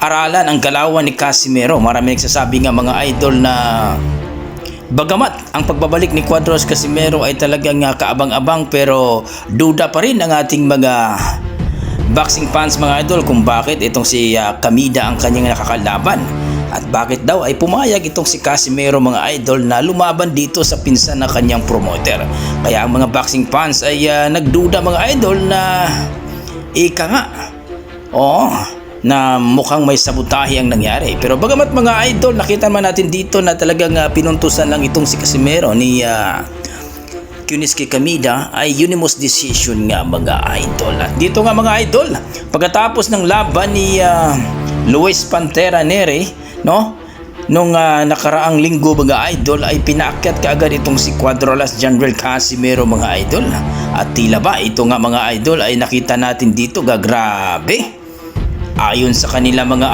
aralan ang galawan ni Casimero. Marami nagsasabi nga mga idol na bagamat ang pagbabalik ni Cuadros Casimero ay talagang kaabang-abang, pero duda pa rin ang ating mga boxing fans mga idol kung bakit itong si Kamida ang kanyang nakakalaban at bakit daw ay pumayag itong si Casimero mga idol na lumaban dito sa pinsan na kanyang promoter. Kaya ang mga boxing fans ay nagduda mga idol na ika nga na mukhang may sabotahe ang nangyari. Pero bagamat mga idol, nakita man natin dito na talagang pinuntusan lang itong si Casimero ni Kuniski Kamida ay unanimous decision nga mga idol. At dito nga mga idol, pagkatapos ng laban ni Luis Pantera Neri, nung nakaraang linggo mga idol, ay pinaakyat kaagad itong si Cuadros General Casimero mga idol. At tila ba ito nga mga idol ay nakita natin dito grabe. Ayon sa kanila mga